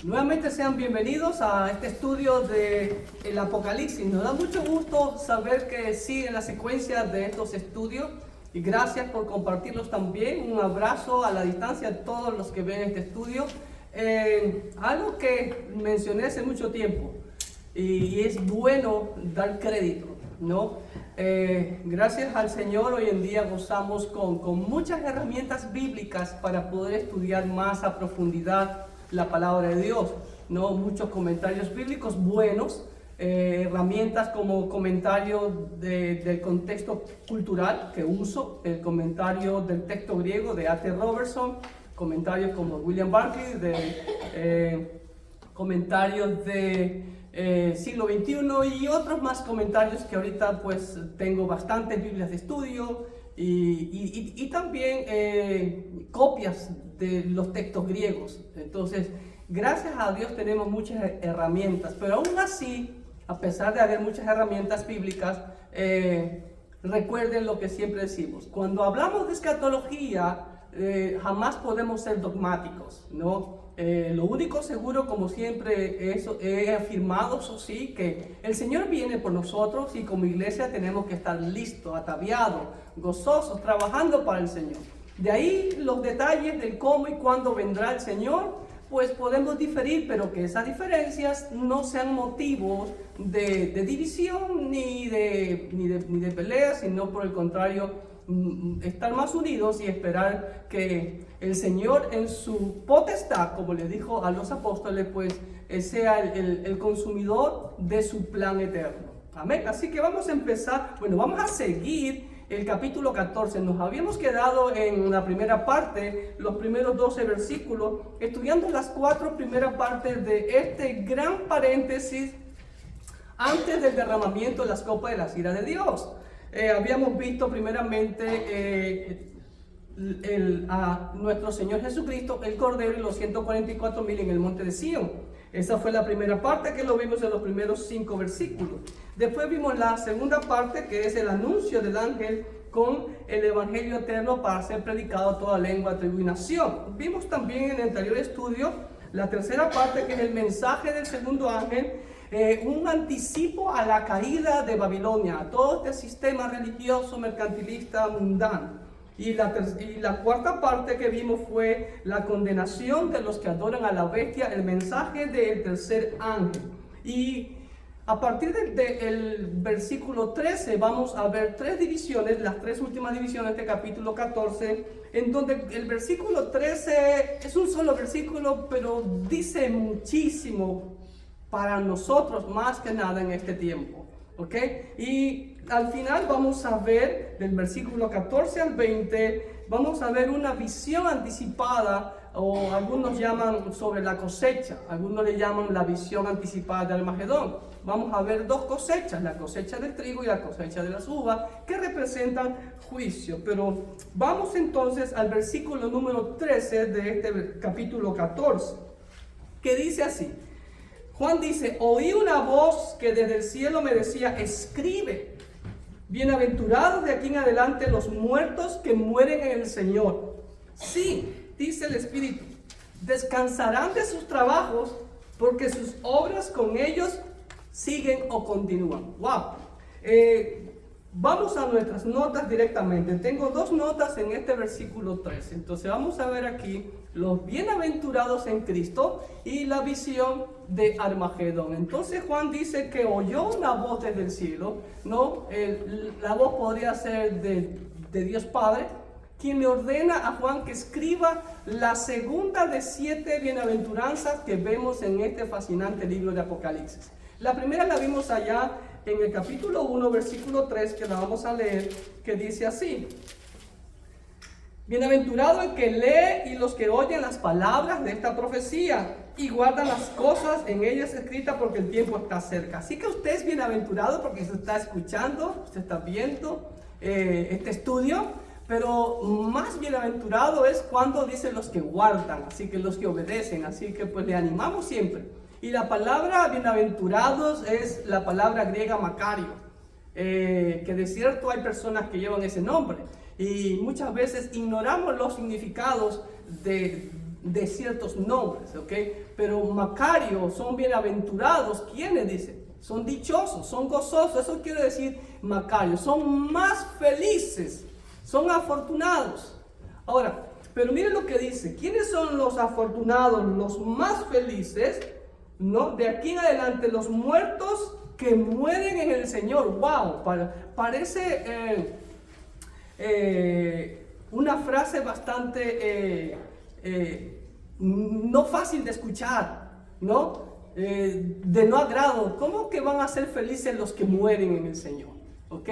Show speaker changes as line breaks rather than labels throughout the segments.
Nuevamente sean bienvenidos a este estudio del Apocalipsis. Nos da mucho gusto saber que siguen la secuencia de estos estudios y gracias por compartirlos también. Un abrazo a la distancia a todos los que ven este estudio. Algo que mencioné hace mucho tiempo y es bueno dar crédito, ¿no? Gracias al Señor hoy en día gozamos con muchas herramientas bíblicas para poder estudiar más a profundidad la palabra de Dios, ¿no? Muchos comentarios bíblicos buenos, herramientas como comentario del contexto cultural que uso, el comentario del texto griego de A.T. Robertson, comentarios como William Barclay, comentarios de siglo XXI y otros más comentarios que ahorita pues tengo bastantes Biblias de estudio y también copias de los textos griegos. Entonces, gracias a Dios tenemos muchas herramientas, pero aún así, a pesar de haber muchas herramientas bíblicas, recuerden lo que siempre decimos. Cuando hablamos de escatología, jamás podemos ser dogmáticos, ¿no? Lo único seguro, como siempre he afirmado, eso sí, que el Señor viene por nosotros y como iglesia tenemos que estar listos, ataviados, gozosos, trabajando para el Señor. De ahí los detalles del cómo y cuándo vendrá el Señor, pues podemos diferir, pero que esas diferencias no sean motivos de división ni de peleas, sino por el contrario, estar más unidos y esperar que el Señor en su potestad, como le dijo a los apóstoles, pues sea el consumidor de su plan eterno. Amén. Así que vamos a empezar, vamos a seguir el capítulo 14. Nos habíamos quedado en la primera parte, los primeros 12 versículos, estudiando las 4 primeras partes de este gran paréntesis antes del derramamiento de las copas de la ira de Dios. Habíamos visto primeramente a nuestro Señor Jesucristo, el Cordero y los 144,000 en el monte de Sión. Esa fue la primera parte que lo vimos en los primeros 5 versículos. Después vimos la segunda parte, que es el anuncio del ángel con el evangelio eterno para ser predicado a toda lengua, tribu y nación. Vimos también en el anterior estudio la tercera parte, que es el mensaje del segundo ángel, un anticipo a la caída de Babilonia, a todo este sistema religioso, mercantilista, mundano. Y la cuarta parte que vimos fue la condenación de los que adoran a la bestia, el mensaje del tercer ángel. Y a partir del versículo 13 vamos a ver 3 divisiones, las 3 últimas divisiones de este capítulo 14, en donde el versículo 13 es un solo versículo, pero dice muchísimo para nosotros más que nada en este tiempo. ¿Ok? Y al final vamos a ver del versículo 14 al 20, vamos a ver una visión anticipada, o algunos llaman sobre la cosecha, algunos le llaman la visión anticipada de Armagedón. Vamos a ver 2 cosechas, la cosecha del trigo y la cosecha de las uvas, que representan juicio. Pero vamos entonces al versículo número 13 de este capítulo 14, que dice así. Juan dice: oí una voz que desde el cielo me decía: escribe, bienaventurados de aquí en adelante los muertos que mueren en el Señor. Sí, dice el Espíritu, descansarán de sus trabajos porque sus obras con ellos siguen o continúan. Wow. Vamos a nuestras notas directamente. Tengo 2 notas en este versículo 13. Entonces vamos a ver aquí los bienaventurados en Cristo y la visión de Armagedón. Entonces Juan dice que oyó una voz desde el cielo, ¿no? La voz podría ser de Dios Padre, quien le ordena a Juan que escriba la segunda de 7 bienaventuranzas que vemos en este fascinante libro de Apocalipsis. La primera la vimos allá en el capítulo 1, versículo 3, que la vamos a leer, que dice así: bienaventurado el que lee y los que oyen las palabras de esta profecía y guardan las cosas en ellas escritas, porque el tiempo está cerca. Así que usted es bienaventurado porque usted está escuchando, usted está viendo este estudio, pero más bienaventurado es cuando dice los que guardan, así que los que obedecen. Así que pues le animamos siempre. Y la palabra bienaventurados es la palabra griega Macario, que de cierto hay personas que llevan ese nombre y muchas veces ignoramos los significados de de ciertos nombres, ¿ok? Pero Macario son bienaventurados. ¿Quiénes dicen? Son dichosos, son gozosos. Eso quiere decir Macario. Son más felices, son afortunados. Ahora, pero miren lo que dice. ¿Quiénes son los afortunados, los más felices? ¿No? De aquí en adelante, los muertos que mueren en el Señor. Wow, parece una frase bastante no fácil de escuchar, ¿no? De no agrado. ¿Cómo que van a ser felices los que mueren en el Señor? ¿Ok?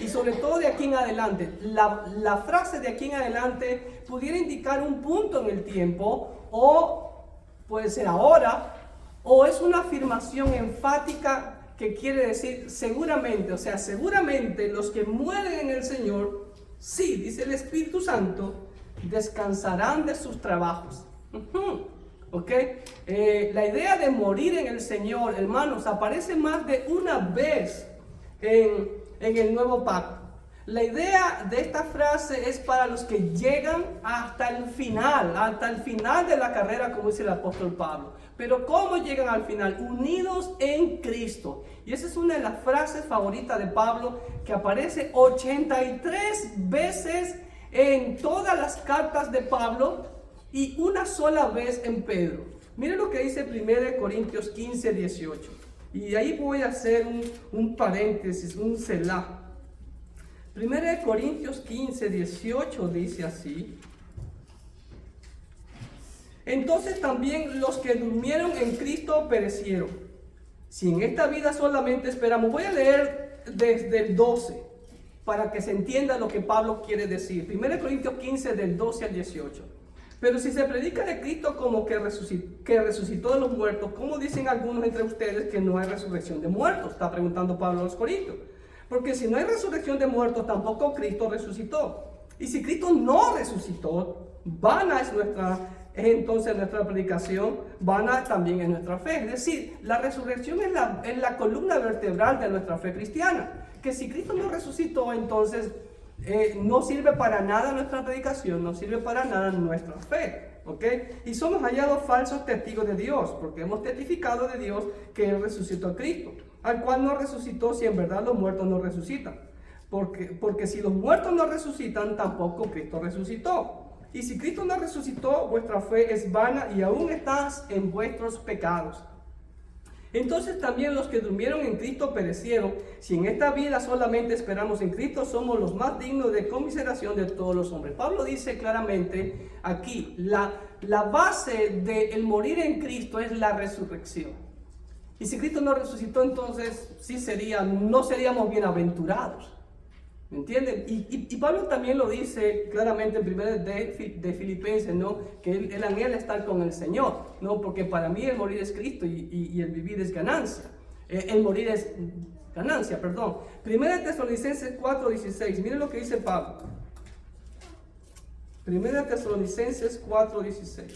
Y sobre todo de aquí en adelante. La frase de aquí en adelante pudiera indicar un punto en el tiempo, o puede ser ahora, o es una afirmación enfática que quiere decir seguramente. O sea, seguramente los que mueren en el Señor, sí, dice el Espíritu Santo, descansarán de sus trabajos. ¿Ok? La idea de morir en el Señor, hermanos, aparece más de una vez en el Nuevo Pacto. La idea de esta frase es para los que llegan hasta el final de la carrera, como dice el apóstol Pablo. Pero ¿cómo llegan al final? Unidos en Cristo. Y esa es una de las frases favoritas de Pablo, que aparece 83 veces en todas las cartas de Pablo y una sola vez en Pedro. Miren lo que dice 1 Corintios 15, 18. Y ahí voy a hacer un paréntesis, un selah. 1 Corintios 15, 18 dice así: entonces también los que durmieron en Cristo perecieron. Si en esta vida solamente esperamos, voy a leer desde el 12 para que se entienda lo que Pablo quiere decir. 1 Corintios 15 del 12 al 18. Pero si se predica de Cristo como que resucitó de los muertos, ¿cómo dicen algunos entre ustedes que no hay resurrección de muertos? Está preguntando Pablo a los Corintios. Porque si no hay resurrección de muertos, tampoco Cristo resucitó. Y si Cristo no resucitó, vana es entonces nuestra predicación, vana también es nuestra fe. Es decir, la resurrección es la columna vertebral de nuestra fe cristiana. Que si Cristo no resucitó, entonces no sirve para nada nuestra predicación, no sirve para nada nuestra fe. ¿Ok? Y somos hallados falsos testigos de Dios, porque hemos testificado de Dios que Él resucitó a Cristo, al cual no resucitó si en verdad los muertos no resucitan. Porque si los muertos no resucitan, tampoco Cristo resucitó. Y si Cristo no resucitó, vuestra fe es vana y aún estás en vuestros pecados. Entonces también los que durmieron en Cristo perecieron. Si en esta vida solamente esperamos en Cristo, somos los más dignos de conmiseración de todos los hombres. Pablo dice claramente aquí, la base del morir en Cristo es la resurrección. Y si Cristo no resucitó, entonces no seríamos bienaventurados. ¿Me entienden? Y Pablo también lo dice claramente en 1 de Filipenses, ¿no? Que él anhela estar con el Señor, ¿no? Porque para mí el morir es Cristo y el vivir es ganancia. El morir es ganancia, perdón. 1 Tesalonicenses 4:16, miren lo que dice Pablo. 1 Tesalonicenses 4:16.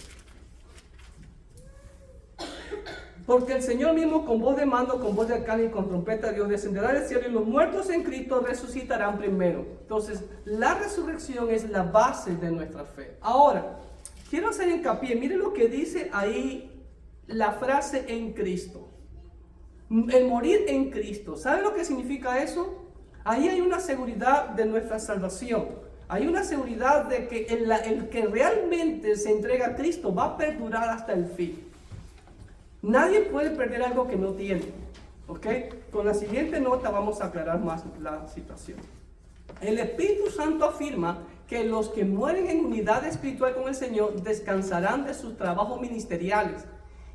Porque el Señor mismo, con voz de mando, con voz de arcángel y con trompeta de Dios, descenderá del cielo, y los muertos en Cristo resucitarán primero. Entonces, la resurrección es la base de nuestra fe. Ahora, quiero hacer hincapié, miren lo que dice ahí la frase en Cristo. El morir en Cristo. ¿Saben lo que significa eso? Ahí hay una seguridad de nuestra salvación. Hay una seguridad de que el que realmente se entrega a Cristo va a perdurar hasta el fin. Nadie puede perder algo que no tiene. ¿Ok? Con la siguiente nota vamos a aclarar más la situación. El Espíritu Santo afirma que los que mueren en unidad espiritual con el Señor descansarán de sus trabajos ministeriales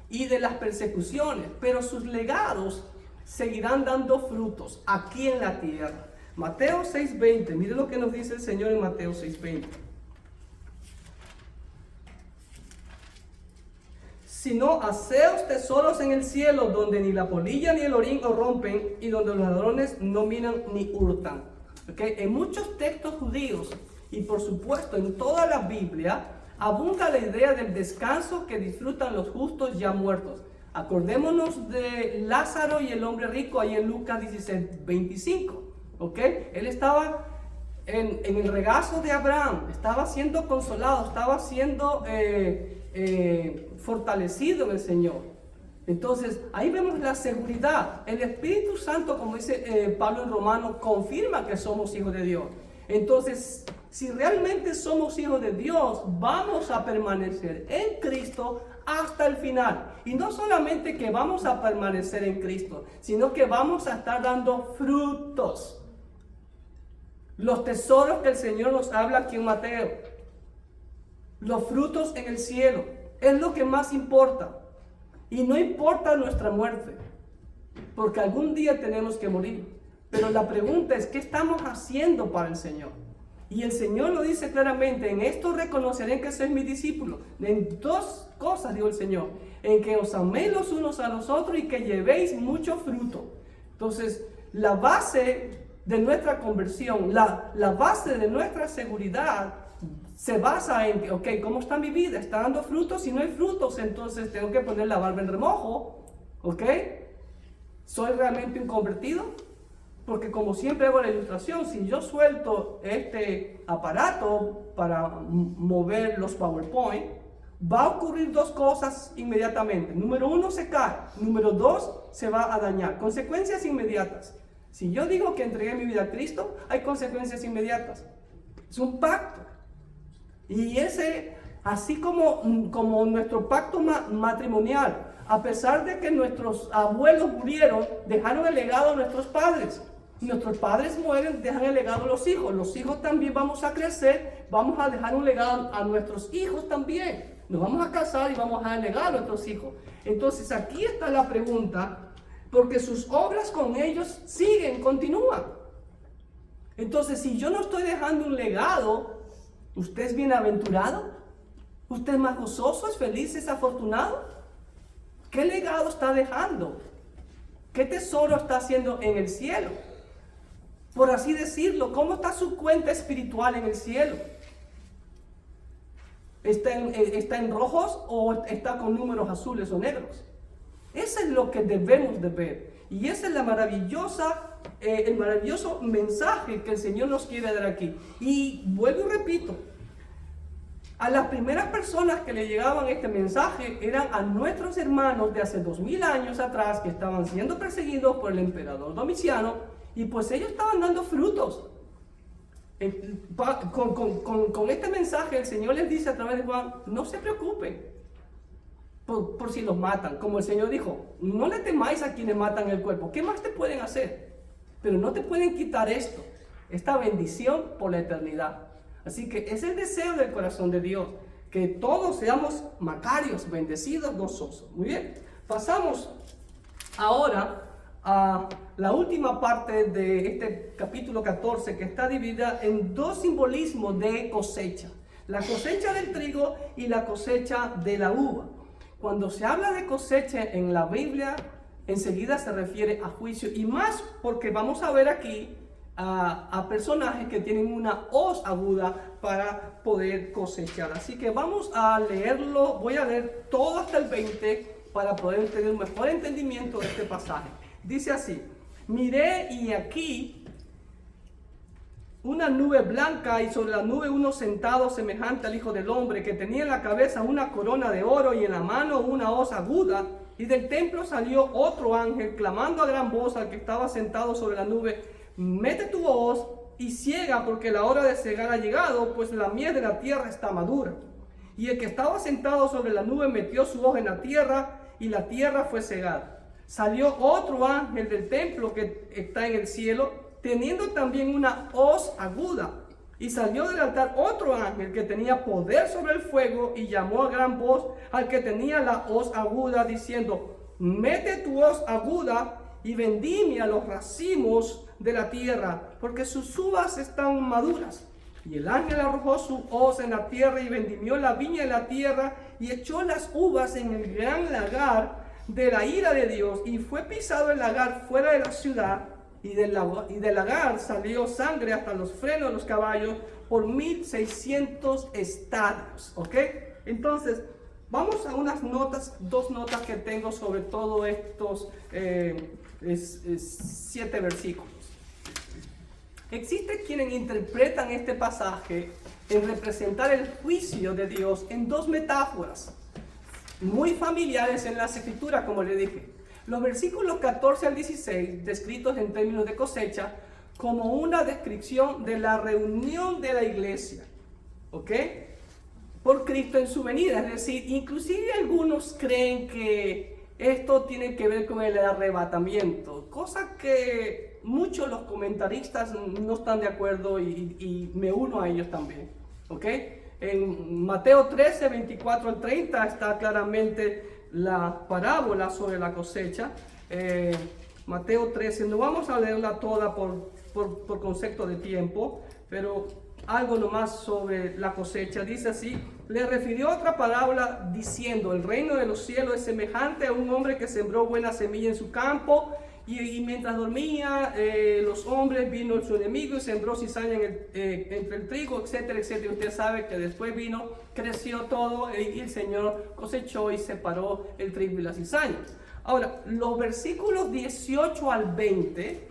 y de las persecuciones, pero sus legados seguirán dando frutos aquí en la tierra. Mateo 6:20, mire lo que nos dice el Señor en Mateo 6:20. Sino haceos tesoros en el cielo, donde ni la polilla ni el orín os rompen, y donde los ladrones no minan ni hurtan. ¿Okay? En muchos textos judíos, y por supuesto en toda la Biblia, abunda la idea del descanso que disfrutan los justos ya muertos. Acordémonos de Lázaro y el hombre rico ahí en Lucas 16:25. ¿Okay? Él estaba en el regazo de Abraham, estaba siendo consolado, estaba siendo fortalecido en el Señor. Entonces, ahí vemos la seguridad. El Espíritu Santo, como dice Pablo en Romanos, confirma que somos hijos de Dios. Entonces, si realmente somos hijos de Dios, vamos a permanecer en Cristo hasta el final. Y no solamente que vamos a permanecer en Cristo, sino que vamos a estar dando frutos. Los tesoros que el Señor nos habla aquí en Mateo. Los frutos en el cielo. Es lo que más importa. Y no importa nuestra muerte. Porque algún día tenemos que morir. Pero la pregunta es, ¿qué estamos haciendo para el Señor? Y el Señor lo dice claramente: en esto reconoceré que sois mis discípulos. En dos cosas dijo el Señor: en que os améis los unos a los otros y que llevéis mucho fruto. Entonces, la base de nuestra conversión, la base de nuestra seguridad se basa en, ok, ¿cómo está mi vida? ¿Está dando frutos? Si no hay frutos, entonces tengo que poner la barba en remojo. ¿Ok? ¿Soy realmente un convertido? Porque como siempre hago la ilustración, si yo suelto este aparato para mover los PowerPoint, va a ocurrir dos cosas inmediatamente. Número uno, se cae. Número dos, se va a dañar. Consecuencias inmediatas. Si yo digo que entregué mi vida a Cristo, hay consecuencias inmediatas. Es un pacto. Y ese, así como nuestro pacto matrimonial, a pesar de que nuestros abuelos murieron, dejaron el legado a nuestros padres. Nuestros padres mueren, dejan el legado a los hijos. Los hijos también vamos a crecer, vamos a dejar un legado a nuestros hijos también. Nos vamos a casar y vamos a dejar el legado a nuestros hijos. Entonces aquí está la pregunta, porque sus obras con ellos siguen, continúan. Entonces, si yo no estoy dejando un legado, ¿usted es bienaventurado? ¿Usted es más gozoso, es feliz, es afortunado? ¿Qué legado está dejando? ¿Qué tesoro está haciendo en el cielo? Por así decirlo, ¿cómo está su cuenta espiritual en el cielo? ¿Está en rojos o está con números azules o negros? Eso es lo que debemos de ver. Y ese es el maravilloso mensaje que el Señor nos quiere dar aquí. Y vuelvo y repito, a las primeras personas que le llegaban este mensaje eran a nuestros hermanos de hace 2000 años atrás, que estaban siendo perseguidos por el emperador Domiciano, y pues ellos estaban dando frutos. Con este mensaje el Señor les dice a través de Juan: no se preocupen por si los matan. Como el Señor dijo, no le temáis a quienes matan el cuerpo. ¿Qué más te pueden hacer? Pero no te pueden quitar esto, esta bendición por la eternidad. Así que es el deseo del corazón de Dios, que todos seamos macarios, bendecidos, gozosos. Muy bien, pasamos ahora a la última parte de este capítulo 14, que está dividida en dos simbolismos de cosecha: la cosecha del trigo y la cosecha de la uva. Cuando se habla de cosecha en la Biblia, enseguida se refiere a juicio, y más porque vamos a ver aquí a personajes que tienen una hoz aguda para poder cosechar. Así que vamos a leerlo. Voy a leer todo hasta el 20 para poder tener un mejor entendimiento de este pasaje. Dice así: miré y aquí una nube blanca, y sobre la nube uno sentado semejante al Hijo del Hombre, que tenía en la cabeza una corona de oro y en la mano una hoz aguda. Y del templo salió otro ángel, clamando a gran voz al que estaba sentado sobre la nube: mete tu hoz y ciega, porque la hora de cegar ha llegado, pues la mies de la tierra está madura. Y el que estaba sentado sobre la nube metió su hoz en la tierra, y la tierra fue cegada. Salió otro ángel del templo que está en el cielo, teniendo también una hoz aguda. Y salió del altar otro ángel que tenía poder sobre el fuego, y llamó a gran voz al que tenía la hoz aguda, diciendo: mete tu hoz aguda y vendimia los racimos de la tierra, porque sus uvas están maduras. Y el ángel arrojó su hoz en la tierra y vendimió la viña de la tierra, y echó las uvas en el gran lagar de la ira de Dios, y fue pisado el lagar fuera de la ciudad, y del lagar salió sangre hasta los frenos de los caballos por 1600 estadios. ¿Ok? Entonces, vamos a dos notas que tengo sobre todo estos 7 versículos. Existe quienes interpretan este pasaje en representar el juicio de Dios en dos metáforas. muy familiares en las escrituras, como le dije. Los versículos 14 al 16, descritos en términos de cosecha, como una descripción de la reunión de la iglesia, ¿ok? Por Cristo en su venida. Es decir, inclusive algunos creen que esto tiene que ver con el arrebatamiento, cosa que muchos los comentaristas no están de acuerdo y me uno a ellos también, ¿ok? En Mateo 13, 24 al 30 está claramente la parábola sobre la cosecha. Mateo 13, no vamos a leerla toda por concepto de tiempo, pero algo nomás sobre la cosecha. Dice así: le refirió otra parábola diciendo: el reino de los cielos es semejante a un hombre que sembró buena semilla en su campo, y mientras dormía los hombres, vino su enemigo y sembró cizaña entre el trigo, etcétera, etcétera. Usted sabe que después vino, creció todo y el Señor cosechó y separó el trigo y la cizaña. Ahora, los versículos 18 al 20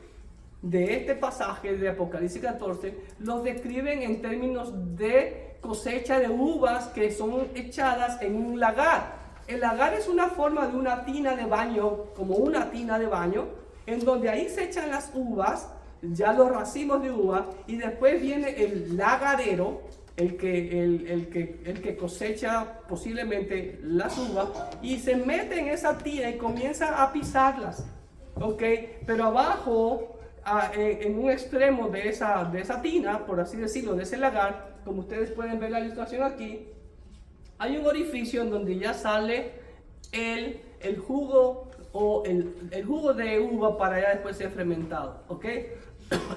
de este pasaje de Apocalipsis 14 los describen en términos de cosecha de uvas que son echadas en un lagar. El lagar es una forma de una tina de baño, como una tina de baño, en donde ahí se echan las uvas, ya los racimos de uva, y después viene el lagarero, el que cosecha posiblemente las uvas, y se mete en esa tina y comienza a pisarlas, ¿ok? Pero abajo, en un extremo de esa tina, por así decirlo, de ese lagar, como ustedes pueden ver la ilustración aquí, hay un orificio en donde ya sale el jugo o el jugo de uva para ya después ser fermentado, ¿ok?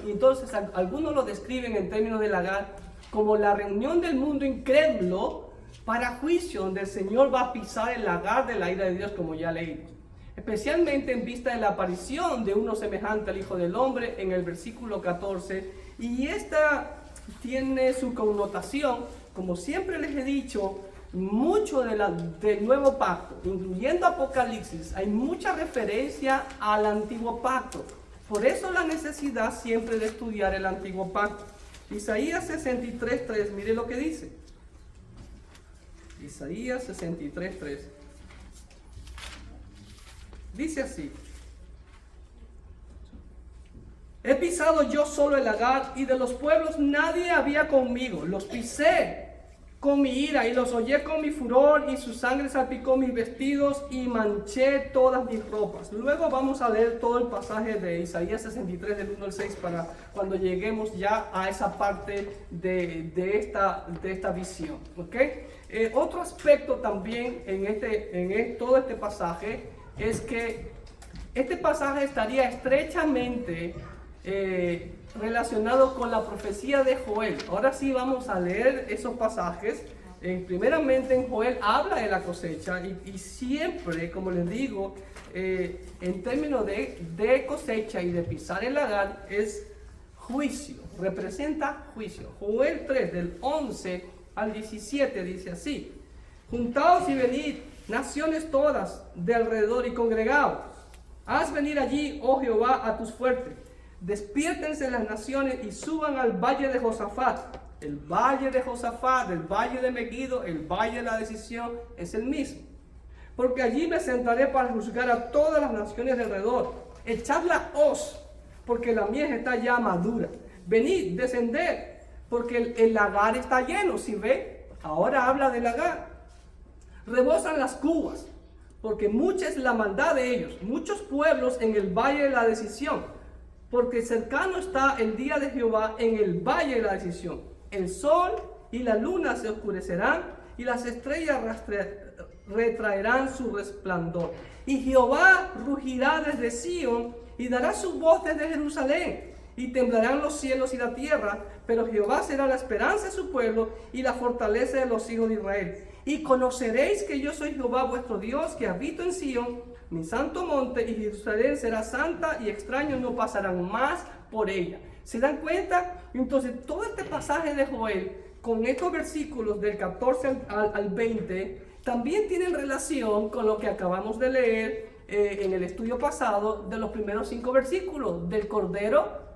Y entonces algunos lo describen en términos de lagar como la reunión del mundo incrédulo para juicio, donde el Señor va a pisar el lagar de la ira de Dios, como ya leímos. Especialmente en vista de la aparición de uno semejante al Hijo del Hombre en el versículo 14, y esta tiene su connotación, como siempre les he dicho, mucho del nuevo pacto, incluyendo Apocalipsis, hay mucha referencia al antiguo pacto. Por eso la necesidad siempre de estudiar el antiguo pacto. Isaías 63:3, mire lo que dice. Isaías 63:3. Dice así: he pisado yo solo el lagar, y de los pueblos nadie había conmigo. Los pisé con mi ira y los hollé con mi furor, y su sangre salpicó mis vestidos y manché todas mis ropas. Luego vamos a leer todo el pasaje de Isaías 63 del 1 al 6 para cuando lleguemos ya a esa parte de esta visión, ¿ok? Otro aspecto también en todo este pasaje es que este pasaje estaría estrechamente relacionado con la profecía de Joel. Ahora sí vamos a leer esos pasajes. Primeramente en Joel habla de la cosecha y siempre, como les digo, en términos de cosecha y de pisar el lagar es juicio, representa juicio. Joel 3 del 11 al 17 dice así: juntaos y venid, naciones todas de alrededor, y congregaos. Haz venir allí, oh Jehová, a tus fuertes. Despiértense las naciones y suban al valle de Josafat. El valle de Josafat, el valle de Megiddo, el valle de la decisión es el mismo. Porque allí me sentaré para juzgar a todas las naciones de alrededor. Echad la hoz, porque la mies está ya madura. Venid, descended, porque el lagar está lleno. ¿Sí ve? Ahora habla del lagar. Rebosan las cubas, porque mucha es la maldad de ellos. Muchos pueblos en el valle de la decisión. Porque cercano está el día de Jehová en el valle de la decisión. El sol y la luna se oscurecerán, y las estrellas retraerán su resplandor. Y Jehová rugirá desde Sión, y dará su voz desde Jerusalén. Y temblarán los cielos y la tierra, pero Jehová será la esperanza de su pueblo y la fortaleza de los hijos de Israel. Y conoceréis que yo soy Jehová vuestro Dios, que habito en Sión, mi santo monte, y Jerusalén será santa, y extraños no pasarán más por ella. ¿Se dan cuenta? Entonces todo este pasaje de Joel, con estos versículos del 14 al 20, también tienen relación con lo que acabamos de leer en el estudio pasado de los primeros 5 versículos del Cordero.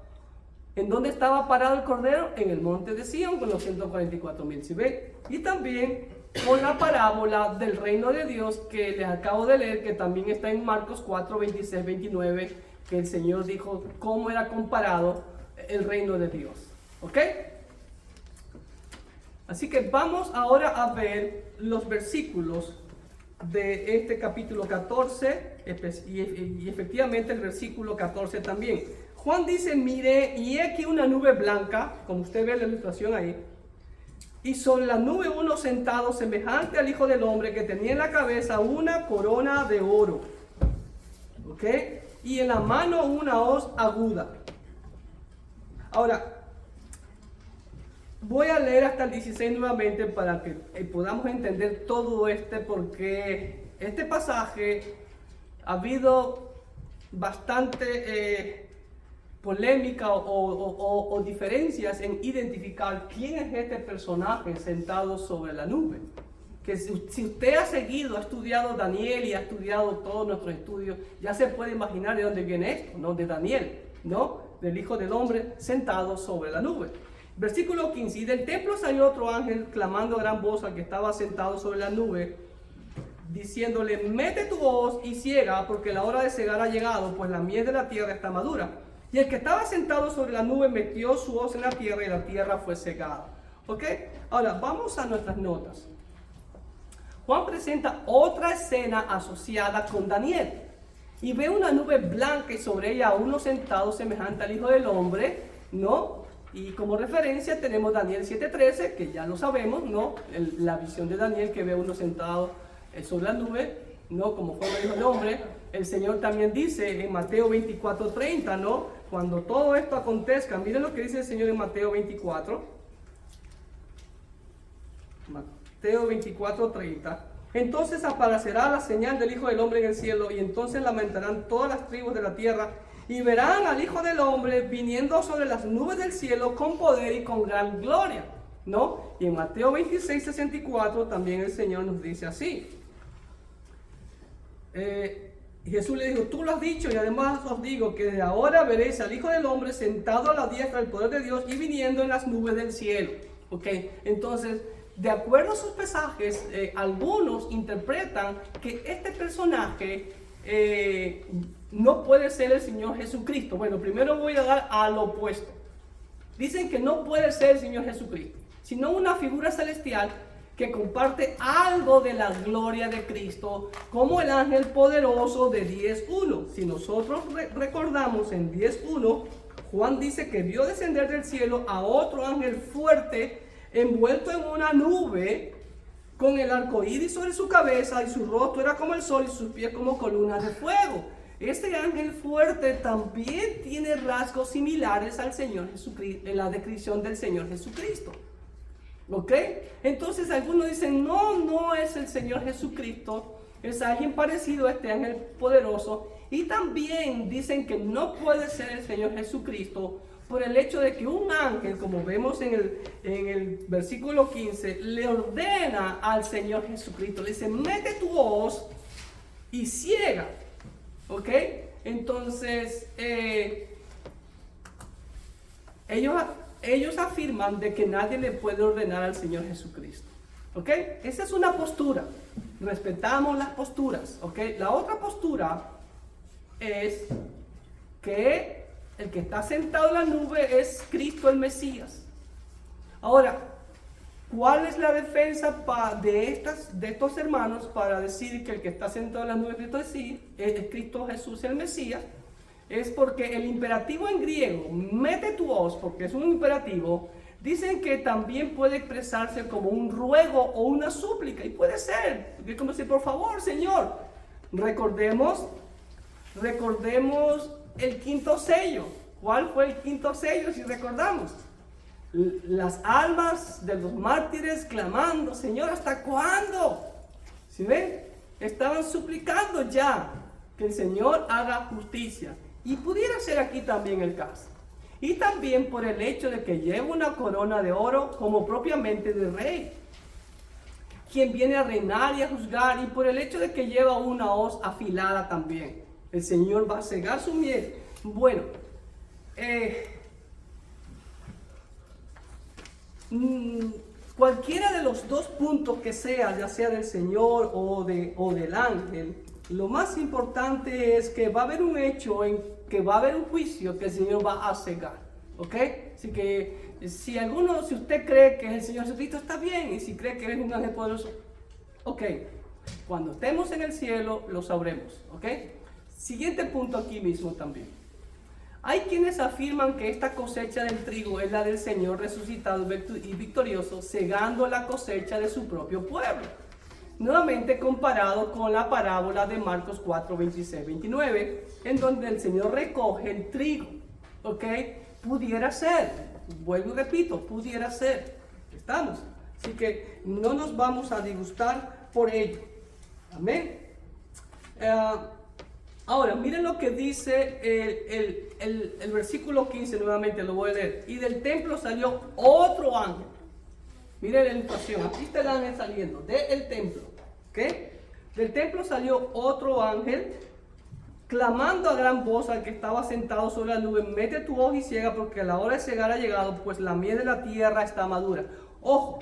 ¿En dónde estaba parado el Cordero? En el monte de Sión con los 144,000. ¿Sí ve? Y también con la parábola del reino de Dios que les acabo de leer, que también está en Marcos 4, 26, 29, que el Señor dijo cómo era comparado el reino de Dios. ¿Ok? Así que vamos ahora a ver los versículos de este capítulo 14 y efectivamente el versículo 14 también. Juan dice, mire, y aquí una nube blanca, como usted ve en la ilustración ahí, y sobre la nube uno sentado semejante al Hijo del Hombre, que tenía en la cabeza una corona de oro, ¿ok? Y en la mano una hoz aguda. Ahora, voy a leer hasta el 16 nuevamente para que podamos entender todo porque este pasaje ha habido bastante polémica o diferencias en identificar quién es este personaje sentado sobre la nube. Que si usted ha estudiado Daniel y ha estudiado todos nuestros estudios, ya se puede imaginar de dónde viene esto, ¿no? De Daniel, ¿no? Del Hijo del Hombre sentado sobre la nube. Versículo 15, y del templo salió otro ángel clamando a gran voz al que estaba sentado sobre la nube, diciéndole, mete tu hoz y ciega, porque la hora de cegar ha llegado, pues la miel de la tierra está madura. Y el que estaba sentado sobre la nube metió su hoz en la tierra y la tierra fue cegada. ¿Ok? Ahora, vamos a nuestras notas. Juan presenta otra escena asociada con Daniel. Y ve una nube blanca y sobre ella uno sentado semejante al Hijo del Hombre, ¿no? Y como referencia tenemos Daniel 7:13, que ya lo sabemos, ¿no? La visión de Daniel que ve uno sentado sobre la nube, ¿no? Como forma de Hijo del Hombre. El Señor también dice en Mateo 24:30, ¿no? Cuando todo esto acontezca, miren lo que dice el Señor en Mateo 24. Mateo 24:30. Entonces aparecerá la señal del Hijo del Hombre en el cielo, y entonces lamentarán todas las tribus de la tierra, y verán al Hijo del Hombre viniendo sobre las nubes del cielo con poder y con gran gloria, ¿no? Y en Mateo 26:64 también el Señor nos dice así. Jesús le dijo, tú lo has dicho, y además os digo que de ahora veréis al Hijo del Hombre sentado a la diestra del poder de Dios y viniendo en las nubes del cielo. ¿Ok? Entonces, de acuerdo a sus pasajes, algunos interpretan que este personaje no puede ser el Señor Jesucristo. Bueno, primero voy a dar al opuesto. Dicen que no puede ser el Señor Jesucristo, sino una figura celestial que comparte algo de la gloria de Cristo, como el ángel poderoso de 10:1. Si nosotros recordamos en 10:1, Juan dice que vio descender del cielo a otro ángel fuerte, envuelto en una nube, con el arco iris sobre su cabeza, y su rostro era como el sol y sus pies como columnas de fuego. Este ángel fuerte también tiene rasgos similares al Señor Jesucristo, en la descripción del Señor Jesucristo. ¿Ok? Entonces algunos dicen, no es el Señor Jesucristo, es alguien parecido a este ángel poderoso. Y también dicen que no puede ser el Señor Jesucristo por el hecho de que un ángel, como vemos en el versículo 15, le ordena al Señor Jesucristo, le dice, mete tu hoz y ciega. ¿Ok? Entonces, ellos afirman de que nadie le puede ordenar al Señor Jesucristo. ¿Ok? Esa es una postura. Respetamos las posturas. ¿Ok? La otra postura es que el que está sentado en la nube es Cristo el Mesías. Ahora, ¿cuál es la defensa de estos hermanos para decir que el que está sentado en la nube es Cristo Jesús el Mesías? Es porque el imperativo en griego, mete tu hoz, porque es un imperativo, dicen que también puede expresarse como un ruego o una súplica, y puede ser, es como decir, por favor, Señor, recordemos el quinto sello. ¿Cuál fue el quinto sello, si recordamos? Las almas de los mártires clamando, Señor, ¿hasta cuándo? ¿Sí ven? Estaban suplicando ya que el Señor haga justicia. Y pudiera ser aquí también el caso. Y también por el hecho de que lleva una corona de oro como propiamente de rey, quien viene a reinar y a juzgar, y por el hecho de que lleva una hoz afilada también. El Señor va a cegar su miel. Bueno, cualquiera de los dos puntos que sea, ya sea del Señor o del ángel, lo más importante es que va a haber un hecho, en que va a haber un juicio que el Señor va a cegar. ¿Ok? Así que si usted cree que es el Señor Jesucristo, está bien. Y si cree que es un ángel poderoso, ok. Cuando estemos en el cielo, lo sabremos. ¿Ok? Siguiente punto aquí mismo también. Hay quienes afirman que esta cosecha del trigo es la del Señor resucitado y victorioso, cegando la cosecha de su propio pueblo. Nuevamente comparado con la parábola de Marcos 4, 26, 29, en donde el Señor recoge el trigo. ¿Ok? Pudiera ser, vuelvo y repito, pudiera ser. Estamos. Así que no nos vamos a disgustar por ello. Amén. Ahora, miren lo que dice el versículo 15, nuevamente lo voy a leer. Y del templo salió otro ángel. Miren la ilustración, aquí está el ángel saliendo del templo. ¿Ok? Del templo salió otro ángel, clamando a gran voz al que estaba sentado sobre la nube: mete tu hoja y ciega, porque la hora de cegar ha llegado, pues la miel de la tierra está madura. Ojo,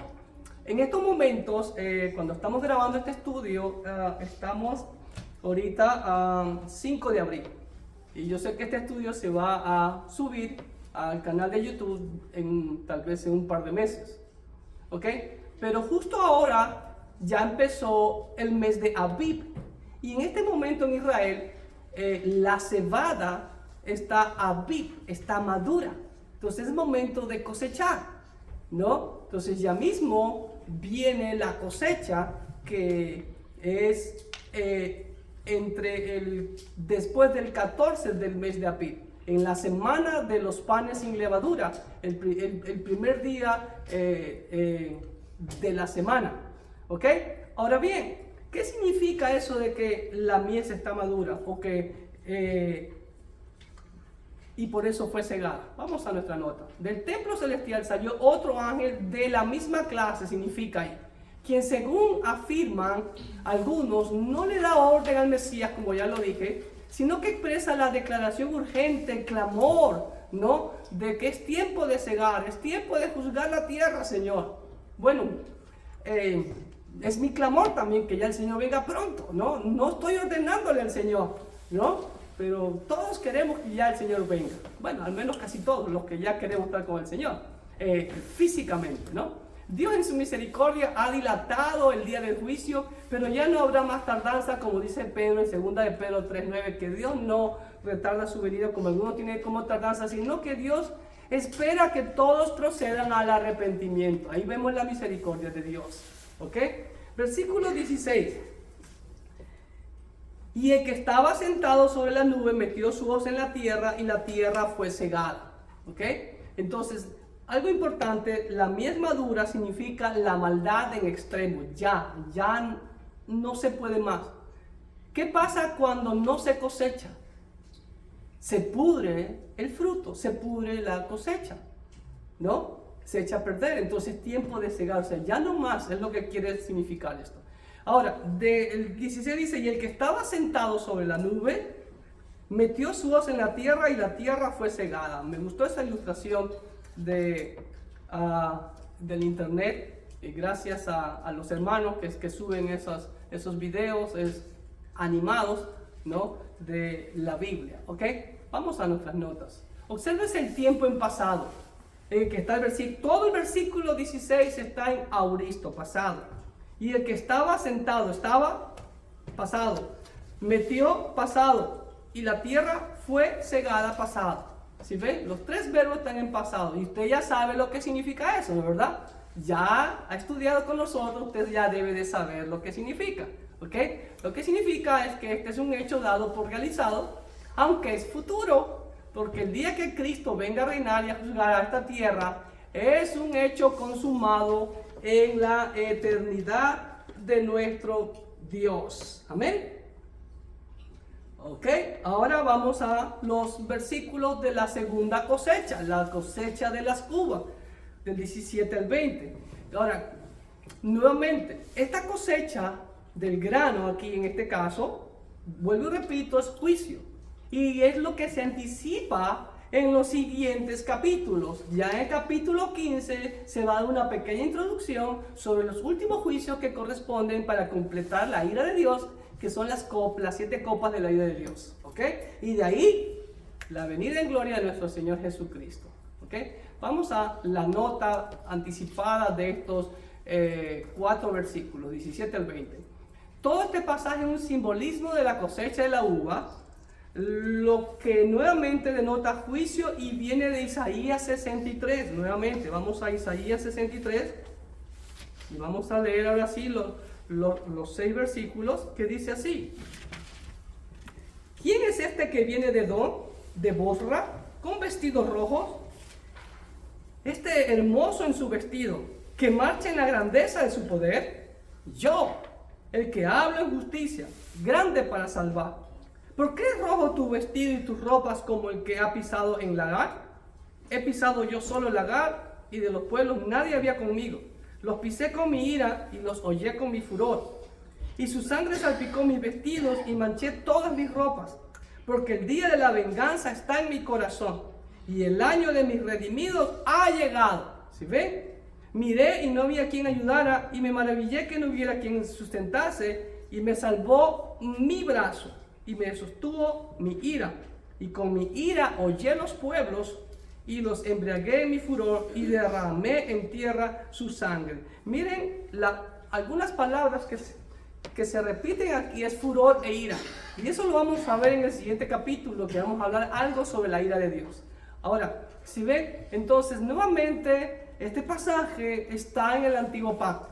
en estos momentos, cuando estamos grabando este estudio, estamos ahorita a 5 de abril. Y yo sé que este estudio se va a subir al canal de YouTube tal vez en un par de meses. ¿Ok? Pero justo ahora ya empezó el mes de Abib. Y en este momento en Israel, la cebada está Abib, está madura. Entonces es momento de cosechar, ¿no? Entonces ya mismo viene la cosecha, que es después del 14 del mes de Abib, en la semana de los panes sin levadura, el primer día de la semana. ¿Ok? Ahora bien, ¿qué significa eso de que la mies está madura? Y por eso fue cegada. Vamos a nuestra nota. Del templo celestial salió otro ángel de la misma clase, significa ahí, quien, según afirman algunos, no le da orden al Mesías, como ya lo dije, sino que expresa la declaración urgente, el clamor, ¿no? De que es tiempo de cegar, es tiempo de juzgar la tierra, Señor. Bueno, es mi clamor también que ya el Señor venga pronto, ¿no? No estoy ordenándole al Señor, ¿no? Pero todos queremos que ya el Señor venga. Bueno, al menos casi todos los que ya queremos estar con el Señor, físicamente, ¿no? Dios en su misericordia ha dilatado el día del juicio, pero ya no habrá más tardanza, como dice Pedro en 2 de Pedro 3:9, que Dios no retarda su venida como alguno tiene como tardanza, sino que Dios espera que todos procedan al arrepentimiento. Ahí vemos la misericordia de Dios. ¿Ok? Versículo 16. Y el que estaba sentado sobre la nube metió su hoz en la tierra, y la tierra fue cegada. ¿Ok? Entonces, algo importante, la mies madura significa la maldad en extremo. Ya no se puede más. ¿Qué pasa cuando no se cosecha? Se pudre el fruto, se pudre la cosecha, ¿no? Se echa a perder, entonces tiempo de cegar, o sea, ya no más, es lo que quiere significar esto. Ahora, el 16 dice: y el que estaba sentado sobre la nube metió su hoz en la tierra, y la tierra fue cegada. Me gustó esa ilustración del internet, y gracias a los hermanos que suben esos videos animados, ¿no? De la Biblia. ¿Ok? Vamos a nuestras notas. Observes el tiempo en pasado, que está todo el versículo 16 está en auristo, pasado. Y el que estaba sentado estaba pasado, metió pasado, y la tierra fue cegada, pasado. ¿Sí ven? Los tres verbos están en pasado, y usted ya sabe lo que significa eso, ¿no es verdad? Ya ha estudiado con nosotros, usted ya debe de saber lo que significa. ¿Ok? Lo que significa es que este es un hecho dado por realizado, aunque es futuro, porque el día que Cristo venga a reinar y a juzgar a esta tierra, es un hecho consumado en la eternidad de nuestro Dios. Amén. Ok, ahora vamos a los versículos de la segunda cosecha, la cosecha de las uvas, del 17 al 20. Ahora, nuevamente, esta cosecha del grano aquí en este caso, vuelvo y repito, es juicio. Y es lo que se anticipa en los siguientes capítulos. Ya en el capítulo 15 se va a dar una pequeña introducción sobre los últimos juicios que corresponden para completar la ira de Dios, que son las 7 copas de la ira de Dios. ¿Ok? Y de ahí la venida en gloria de nuestro Señor Jesucristo. ¿Ok? Vamos a la nota anticipada de estos 4 versículos, 17 al 20. Todo este pasaje es un simbolismo de la cosecha de la uva, lo que nuevamente denota juicio y viene de Isaías 63. Nuevamente, vamos a Isaías 63 y vamos a leer ahora sí los 6 versículos que dice así. ¿Quién es este que viene de Edom, de Bosra, con vestidos rojos? Este hermoso en su vestido, que marcha en la grandeza de su poder. Yo, el que habla en justicia, grande para salvar. ¿Por qué es rojo tu vestido y tus ropas como el que ha pisado en lagar? He pisado yo solo el lagar, y de los pueblos nadie había conmigo. Los pisé con mi ira y los hollé con mi furor. Y su sangre salpicó mis vestidos y manché todas mis ropas. Porque el día de la venganza está en mi corazón, y el año de mis redimidos ha llegado. ¿Sí ven? Miré y no había quien ayudara, y me maravillé que no hubiera quien sustentase, y me salvó mi brazo, y me sostuvo mi ira, y con mi ira hollé los pueblos, y los embriagué en mi furor, y derramé en tierra su sangre. Miren algunas palabras que se repiten aquí, es furor e ira, y eso lo vamos a ver en el siguiente capítulo, que vamos a hablar algo sobre la ira de Dios. Ahora, si ven, entonces nuevamente este pasaje está en el Antiguo Pacto.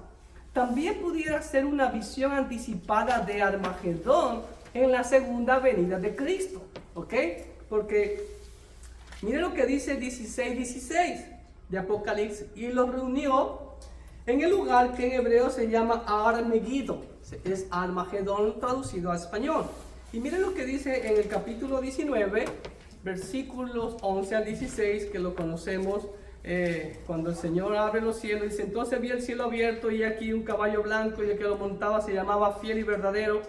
También pudiera ser una visión anticipada de Armagedón en la segunda venida de Cristo, ¿ok? Porque miren lo que dice 16:16 de Apocalipsis. Y los reunió en el lugar que en hebreo se llama Armagedón. Es Armagedón traducido a español. Y miren lo que dice en el capítulo 19, versículos 11 al 16, que lo conocemos cuando el Señor abre los cielos. Dice: entonces vi el cielo abierto y aquí un caballo blanco, y el que lo montaba se llamaba Fiel y Verdadero,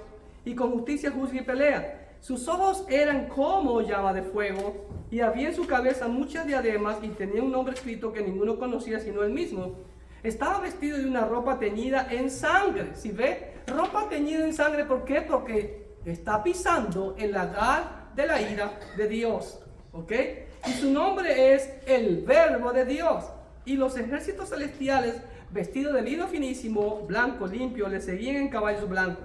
y con justicia juzga y pelea. Sus ojos eran como llama de fuego, y había en su cabeza muchas diademas, y tenía un nombre escrito que ninguno conocía sino él mismo. Estaba vestido de una ropa teñida en sangre. ¿Sí ve? Ropa teñida en sangre, ¿por qué? Porque está pisando el lagar de la ira de Dios, ¿ok? Y su nombre es el Verbo de Dios. Y los ejércitos celestiales, vestidos de lino finísimo, blanco, limpio, le seguían en caballos blancos.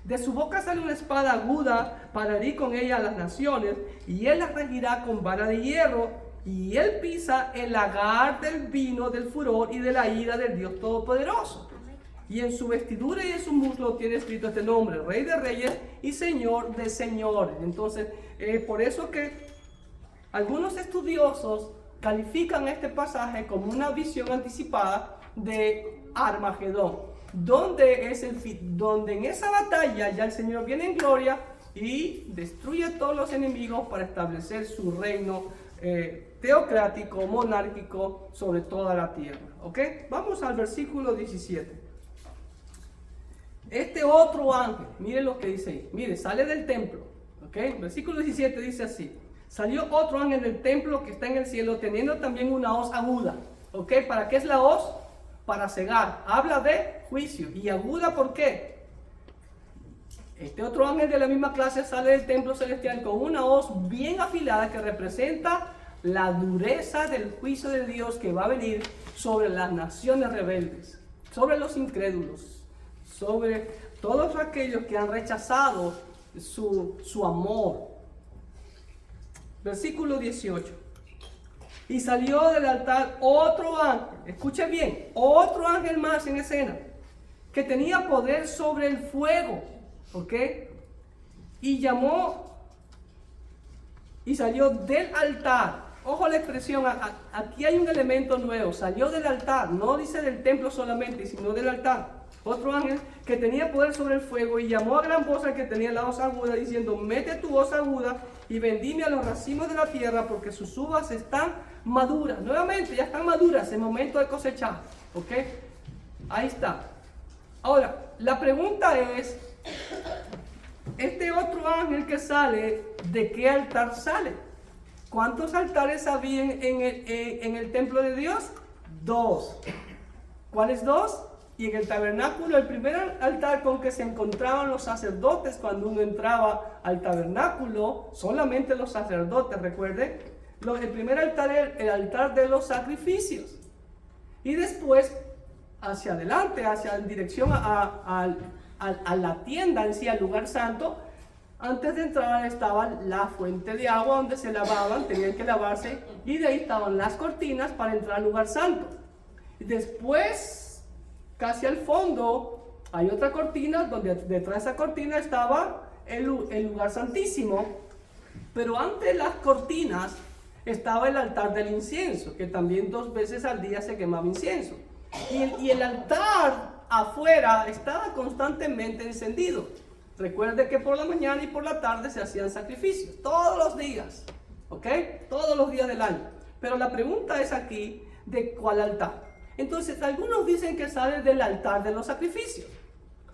De su boca sale una espada aguda para herir con ella a las naciones, y él las regirá con vara de hierro, y él pisa el lagar del vino del furor y de la ira del Dios Todopoderoso. Y en su vestidura y en su muslo tiene escrito este nombre: Rey de Reyes y Señor de Señores. Entonces, por eso que algunos estudiosos califican este pasaje como una visión anticipada de Armagedón, donde en esa batalla ya el Señor viene en gloria y destruye a todos los enemigos para establecer su reino teocrático, monárquico sobre toda la tierra. ¿Ok? Vamos al versículo 17. Este otro ángel, miren lo que dice ahí. Mire, sale del templo. ¿Ok? Versículo 17 dice así: salió otro ángel del templo que está en el cielo, teniendo también una hoz aguda. ¿Ok? ¿Para qué es la hoz? Para cegar. Habla de juicio. ¿Y aguda por qué? Este otro ángel de la misma clase sale del templo celestial con una hoz bien afilada que representa la dureza del juicio de Dios que va a venir sobre las naciones rebeldes, sobre los incrédulos, sobre todos aquellos que han rechazado su amor. Versículo 18. Y salió del altar otro ángel, escuche bien, otro ángel más en escena, que tenía poder sobre el fuego, ¿ok? Y llamó, y salió del altar. Ojo a la expresión, aquí hay un elemento nuevo: salió del altar, no dice del templo solamente, sino del altar. Otro ángel que tenía poder sobre el fuego, y llamó a gran voz al que tenía la hoz aguda, diciendo: mete tu hoz aguda y vendime a los racimos de la tierra, porque sus uvas están maduras. Nuevamente, ya están maduras, en momento de cosechar. ¿Ok? Ahí está. Ahora, la pregunta es: este otro ángel que sale, ¿de qué altar sale? ¿Cuántos altares había en el templo de Dios? 2. ¿Cuáles 2? Y en el tabernáculo, el primer altar con que se encontraban los sacerdotes cuando uno entraba al tabernáculo, solamente los sacerdotes, recuerden, el primer altar era el altar de los sacrificios. Y después, hacia adelante, en dirección a la tienda en sí, al lugar santo, antes de entrar estaba la fuente de agua donde se lavaban, tenían que lavarse, y de ahí estaban las cortinas para entrar al lugar santo. Y después, casi al fondo, hay otra cortina, donde detrás de esa cortina estaba el lugar santísimo, pero ante las cortinas estaba el altar del incienso, que también 2 veces al día se quemaba incienso. Y el altar afuera estaba constantemente encendido. Recuerde que por la mañana y por la tarde se hacían sacrificios, todos los días, ¿ok? Todos los días del año. Pero la pregunta es aquí, ¿de cuál altar? Entonces, algunos dicen que sale del altar de los sacrificios.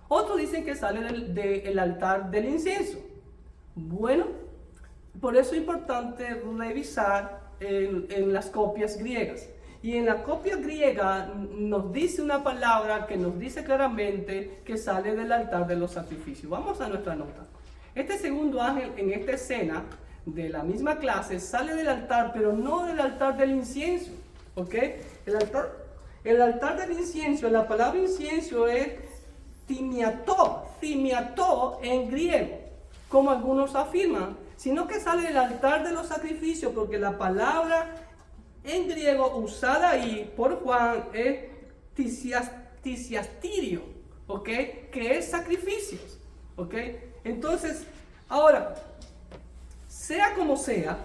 Otros dicen que sale del altar del incienso. Bueno, por eso es importante revisar en las copias griegas. Y en la copia griega nos dice una palabra que nos dice claramente que sale del altar de los sacrificios. Vamos a nuestra nota. Este segundo ángel en esta escena de la misma clase sale del altar, pero no del altar del incienso. ¿Ok? El altar del incienso, la palabra incienso es timiató en griego, como algunos afirman, sino que sale del altar de los sacrificios, porque la palabra en griego usada ahí por Juan es tisiastirio, ¿ok? Que es sacrificios, ¿ok? Entonces, ahora, sea como sea,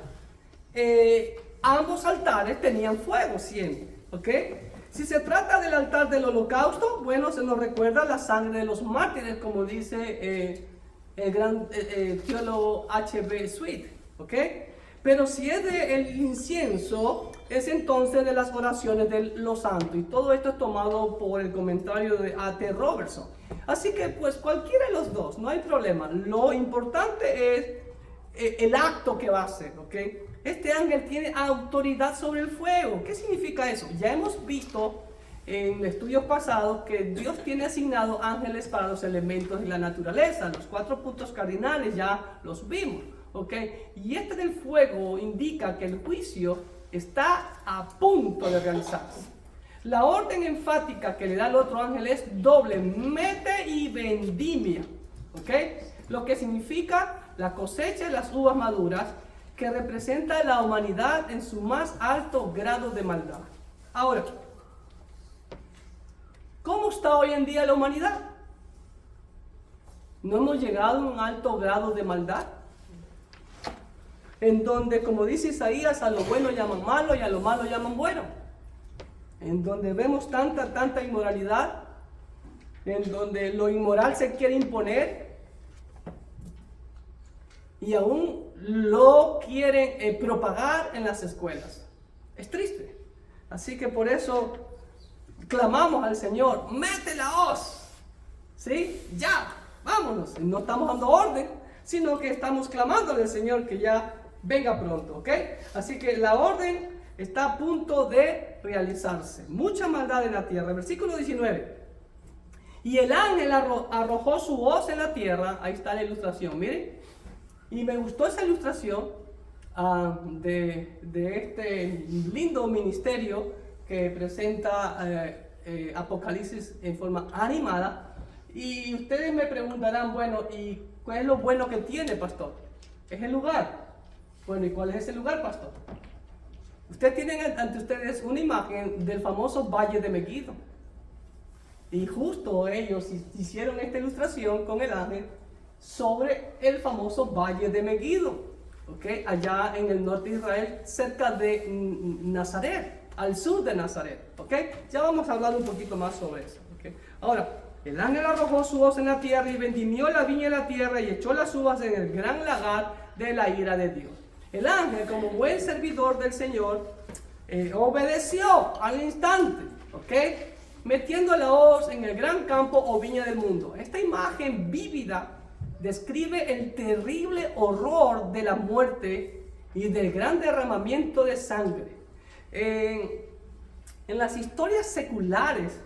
ambos altares tenían fuego siempre, ¿ok? Si se trata del altar del holocausto, bueno, se nos recuerda la sangre de los mártires, como dice el gran teólogo H.B. Sweet, ¿ok? Pero si es del incienso, es entonces de las oraciones de los santos. Y todo esto es tomado por el comentario de A.T. Robertson. Así que, pues, cualquiera de los dos, no hay problema. Lo importante es el acto que va a hacer, ¿ok? Este ángel tiene autoridad sobre el fuego. ¿Qué significa eso? Ya hemos visto en estudios pasados que Dios tiene asignado ángeles para los elementos de la naturaleza. Los 4 puntos cardinales ya los vimos. ¿Okay? Y este del fuego indica que el juicio está a punto de realizarse. La orden enfática que le da el otro ángel es doble, mete y vendimia, ¿okay? Lo que significa la cosecha de las uvas maduras, que representa la humanidad en su más alto grado de maldad. Ahora, ¿cómo está hoy en día la humanidad? ¿No hemos llegado a un alto grado de maldad? En donde, como dice Isaías, a lo bueno llaman malo y a lo malo llaman bueno. En donde vemos tanta inmoralidad, en donde lo inmoral se quiere imponer y aún lo quieren propagar en las escuelas. Es triste. Así que por eso clamamos al Señor, ¡mete la hoz! ¿Sí? ¡Ya! ¡Vámonos! No estamos dando orden, sino que estamos clamando al Señor que ya venga pronto, ¿ok? Así que la orden está a punto de realizarse. Mucha maldad en la tierra. Versículo 19. Y el ángel arrojó su hoz en la tierra. Ahí está la ilustración, miren. Y me gustó esa ilustración de este lindo ministerio que presenta Apocalipsis en forma animada. Y ustedes me preguntarán, bueno, ¿y cuál es lo bueno que tiene, pastor? Es el lugar. Bueno, ¿y cuál es ese lugar, pastor? Ustedes tienen ante ustedes una imagen del famoso Valle de Megiddo. Y justo ellos hicieron esta ilustración con el ángel sobre el famoso Valle de Megiddo, ¿okay? Allá en el norte de Israel, cerca de Nazaret, al sur de Nazaret, ¿okay? Ya vamos a hablar un poquito más sobre eso, ¿okay? Ahora, el ángel arrojó su hoz en la tierra y vendimió la viña en la tierra y echó las uvas en el gran lagar de la ira de Dios. El ángel, como buen servidor del Señor, obedeció al instante, ¿ok? Metiendo la hoz en el gran campo o viña del mundo. Esta imagen vívida describe el terrible horror de la muerte y del gran derramamiento de sangre. En las historias seculares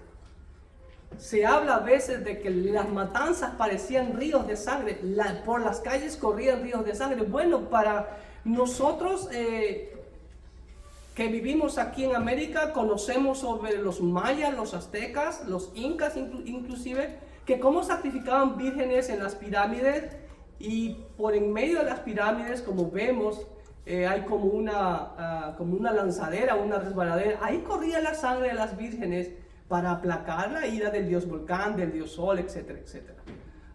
se habla a veces de que las matanzas parecían ríos de sangre, por las calles corrían ríos de sangre. Bueno, para nosotros que vivimos aquí en América, conocemos sobre los mayas, los aztecas, los incas inclusive, que cómo sacrificaban vírgenes en las pirámides, y por en medio de las pirámides, como vemos, hay como una lanzadera, una resbaladera. Ahí corría la sangre de las vírgenes para aplacar la ira del dios volcán, del dios sol, etcétera, etcétera.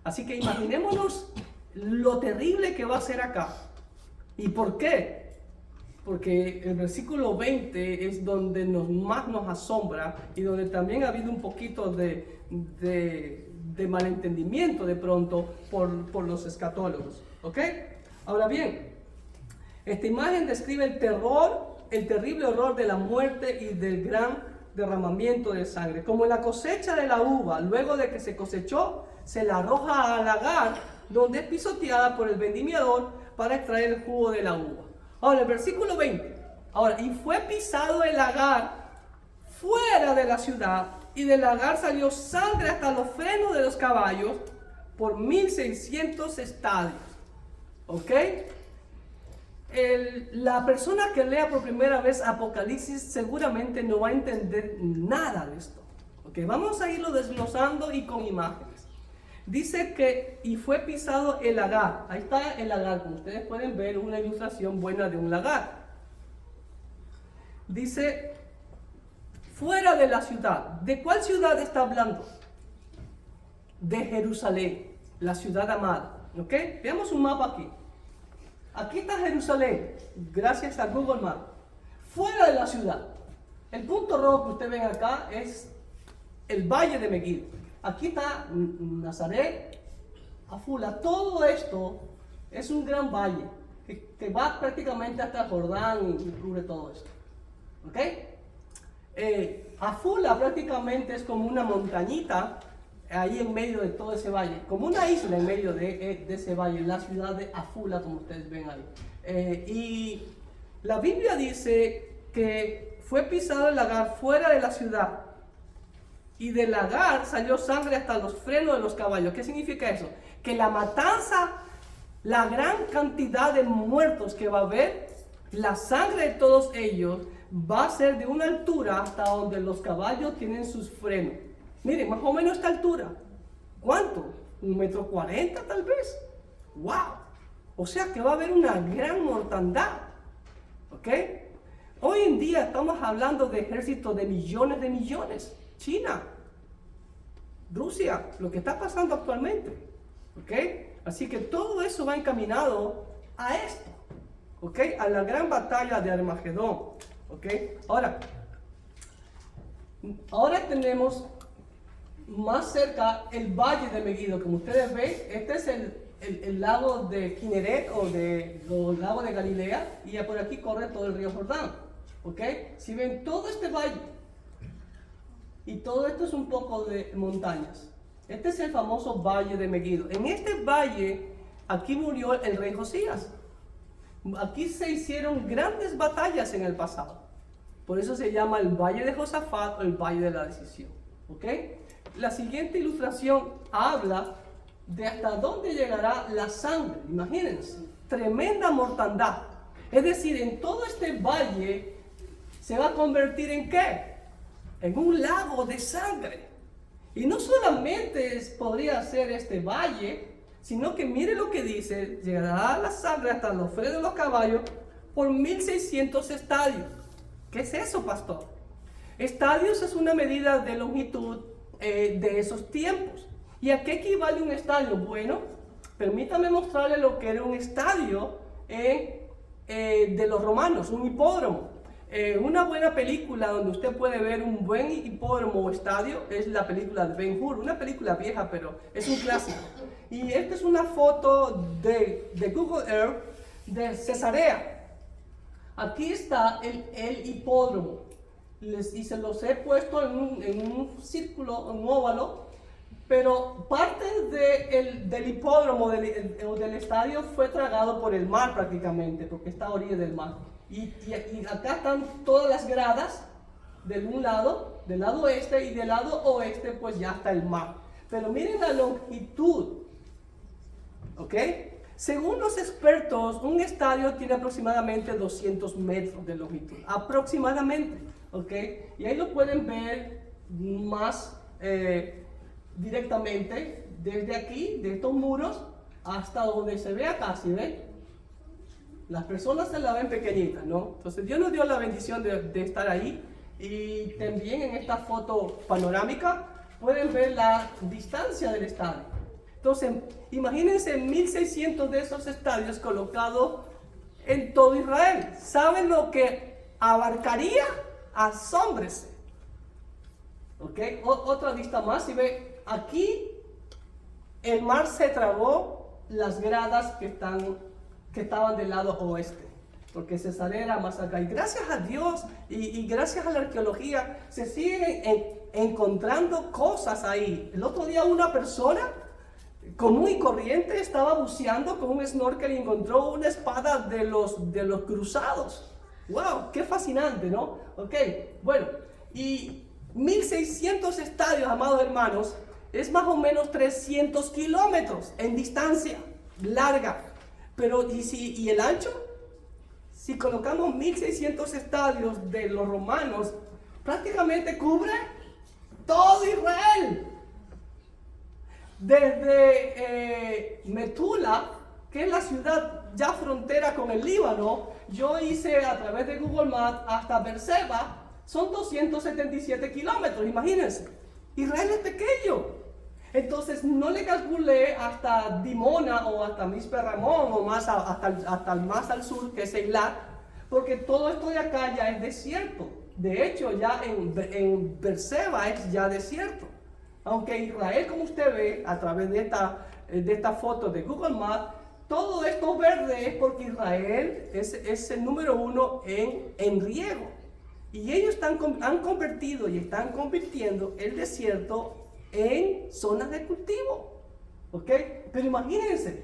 Así que imaginémonos lo terrible que va a ser acá. ¿Y por qué? Porque el versículo 20 es donde más nos asombra, y donde también ha habido un poquito de malentendimiento de pronto por los escatólogos. ¿Ok? Ahora bien, esta imagen describe el terrible horror de la muerte y del gran derramamiento de sangre. Como en la cosecha de la uva, luego de que se cosechó, se la arroja al lagar, donde es pisoteada por el vendimiador para extraer el jugo de la uva. Ahora, el versículo 20. Ahora, y fue pisado el lagar fuera de la ciudad, y del lagar salió sangre hasta los frenos de los caballos por 1600 estadios. ¿Ok? La persona que lea por primera vez Apocalipsis seguramente no va a entender nada de esto. ¿Ok? Vamos a irlo desglosando y con imágenes. Dice que, y fue pisado el lagar. Ahí está el lagar, como ustedes pueden ver, una ilustración buena de un lagar. Dice, fuera de la ciudad. ¿De cuál ciudad está hablando? De Jerusalén, la ciudad amada. ¿Ok? Veamos un mapa aquí. Aquí está Jerusalén, gracias a Google Maps. Fuera de la ciudad. El punto rojo que ustedes ven acá es el valle de Megiddo. Aquí está Nazaret, Afula. Todo esto es un gran valle que va prácticamente hasta Jordán y cubre todo esto. ¿Ok? Afula prácticamente es como una montañita ahí en medio de todo ese valle, como una isla en medio de ese valle, la ciudad de Afula, como ustedes ven ahí. Y la Biblia dice que fue pisado el lagar fuera de la ciudad, y del lagar salió sangre hasta los frenos de los caballos. ¿Qué significa eso? Que la matanza, la gran cantidad de muertos que va a haber, la sangre de todos ellos va a ser de una altura hasta donde los caballos tienen sus frenos. Miren, más o menos esta altura. ¿Cuánto? ¿1,40 m tal vez? ¡Wow! O sea que va a haber una gran mortandad. ¿Ok? Hoy en día estamos hablando de ejércitos de millones. China, Rusia, lo que está pasando actualmente. ¿Ok? Así que todo eso va encaminado a esto. ¿Ok? A la gran batalla de Armagedón. ¿Ok? Ahora tenemos más cerca el valle de Megiddo. Como ustedes ven, este es el lago de Kineret o el lago de Galilea, y por aquí corre todo el río Jordán. ¿Ok? Si ven todo este valle, y todo esto es un poco de montañas. Este es el famoso valle de Megiddo. En este valle, aquí murió el rey Josías. Aquí se hicieron grandes batallas en el pasado. Por eso se llama el valle de Josafat o el valle de la decisión. ¿Ok? La siguiente ilustración habla de hasta dónde llegará la sangre. Imagínense, tremenda mortandad. Es decir, en todo este valle se va a convertir ¿en qué? En un lago de sangre. Y no solamente podría ser este valle, sino que mire lo que dice: llegará la sangre hasta los frenos de los caballos por 1600 estadios. ¿Qué es eso, pastor? Estadios es una medida de longitud de esos tiempos. ¿Y a qué equivale un estadio? Bueno, permítame mostrarle lo que era un estadio de los romanos, un hipódromo. Una buena película donde usted puede ver un buen hipódromo o estadio es la película de Ben-Hur, una película vieja, pero es un clásico. Y esta es una foto de Google Earth de Cesarea. Aquí está el hipódromo. Y se los he puesto en un círculo, un óvalo, Pero parte del hipódromo del estadio fue tragado por el mar prácticamente, porque está a orilla del mar. Y acá están todas las gradas del lado este, y del lado oeste pues ya está el mar. Pero miren la longitud, ¿ok? Según los expertos, un estadio tiene aproximadamente 200 metros de longitud, aproximadamente, ¿ok? Y ahí lo pueden ver más directamente desde aquí, de estos muros, hasta donde se ve acá, ¿sí ven? Las personas se la ven pequeñitas, ¿no? Entonces Dios nos dio la bendición de estar ahí, y también en esta foto panorámica pueden ver la distancia del estadio. Entonces, imagínense 1600 de esos estadios colocados en todo Israel. ¿Saben lo que abarcaría? Asómbrese. ¿Ok? Otra vista más. Si ve, aquí el mar se tragó las gradas que estaban del lado oeste, porque Cesarea era más acá. Y gracias a Dios y gracias a la arqueología se siguen encontrando cosas ahí. El otro día una persona común y corriente estaba buceando con un snorkel y encontró una espada de los cruzados. ¡Wow! ¡Qué fascinante!, ¿no? Ok, bueno, y 1600 estadios, amados hermanos, es más o menos 300 kilómetros en distancia larga. Pero, ¿y el ancho? Si colocamos 1600 estadios de los romanos, prácticamente cubre todo Israel. Desde Metula, que es la ciudad ya frontera con el Líbano, yo hice a través de Google Maps hasta Berseba, son 277 kilómetros, imagínense. Israel es pequeño. Entonces no le calculé hasta Dimona o hasta Mispe Ramón o más hasta más al sur, que es Eilat, porque todo esto de acá ya es desierto. De hecho, ya en Berseba es ya desierto. Aunque Israel, como usted ve a través de esta foto de Google Maps, todo esto verde es porque Israel es el número uno en riego. Y ellos han convertido y están convirtiendo el desierto en zonas de cultivo. ¿Ok? Pero imagínense,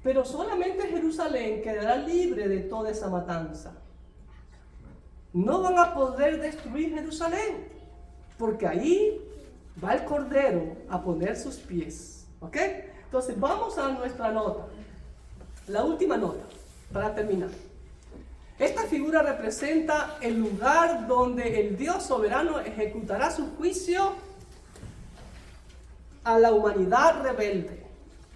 pero solamente Jerusalén quedará libre de toda esa matanza. No van a poder destruir Jerusalén, porque ahí va el Cordero a poner sus pies. ¿Ok? Entonces vamos a nuestra nota. La última nota, para terminar. Esta figura representa el lugar donde el Dios soberano ejecutará su juicio a la humanidad rebelde.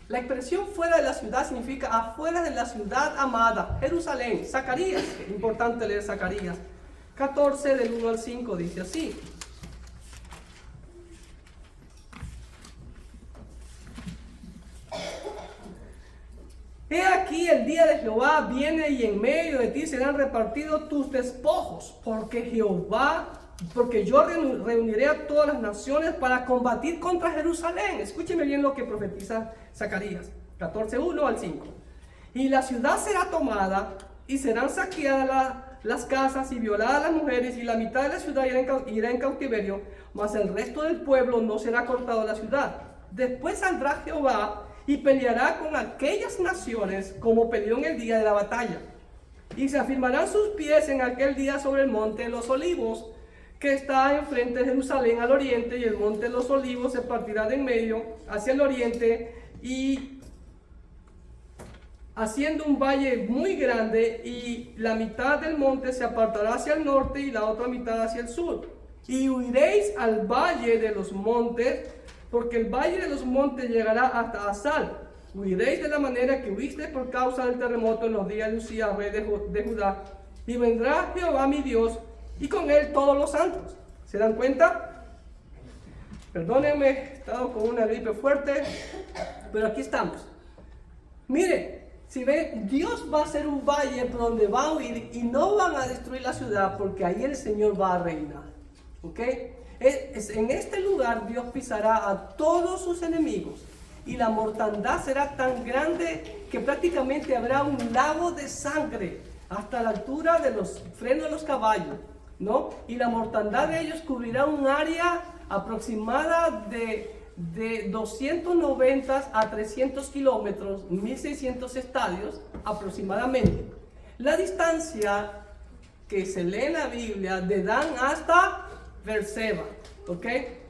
La expresión fuera de la ciudad significa afuera de la ciudad amada, Jerusalén. Zacarías, importante leer Zacarías 14 del 1 al 5, dice así. He aquí el día de Jehová viene y en medio de ti serán repartidos tus despojos, porque yo reuniré a todas las naciones para combatir contra Jerusalén. Escúcheme bien lo que profetiza Zacarías 14:1 al 5. Y la ciudad será tomada y serán saqueadas las casas y violadas las mujeres, y la mitad de la ciudad irá en cautiverio, mas el resto del pueblo no será cortado de la ciudad. Después saldrá Jehová y peleará con aquellas naciones como peleó en el día de la batalla. Y se afirmarán sus pies en aquel día sobre el monte de los olivos, que está enfrente de Jerusalén al oriente, y el monte de los olivos se partirá de en medio hacia el oriente, y haciendo un valle muy grande, y la mitad del monte se apartará hacia el norte y la otra mitad hacia el sur. Y huiréis al valle de los montes, porque el valle de los montes llegará hasta Asal. Huiréis de la manera que huiste por causa del terremoto en los días de Usías, rey de Judá. Y vendrá Jehová mi Dios, y con él todos los santos. ¿Se dan cuenta? Perdónenme, he estado con una gripe fuerte, pero aquí estamos. Miren, si ven, Dios va a hacer un valle por donde va a huir y no van a destruir la ciudad, porque ahí el Señor va a reinar. ¿Ok? En este lugar Dios pisará a todos sus enemigos, y la mortandad será tan grande que prácticamente habrá un lago de sangre hasta la altura de los frenos de los caballos, ¿no? Y la mortandad de ellos cubrirá un área aproximada de 290 a 300 kilómetros, 1.600 estadios aproximadamente. La distancia que se lee en la Biblia de Dan hasta Beerseba, ¿ok?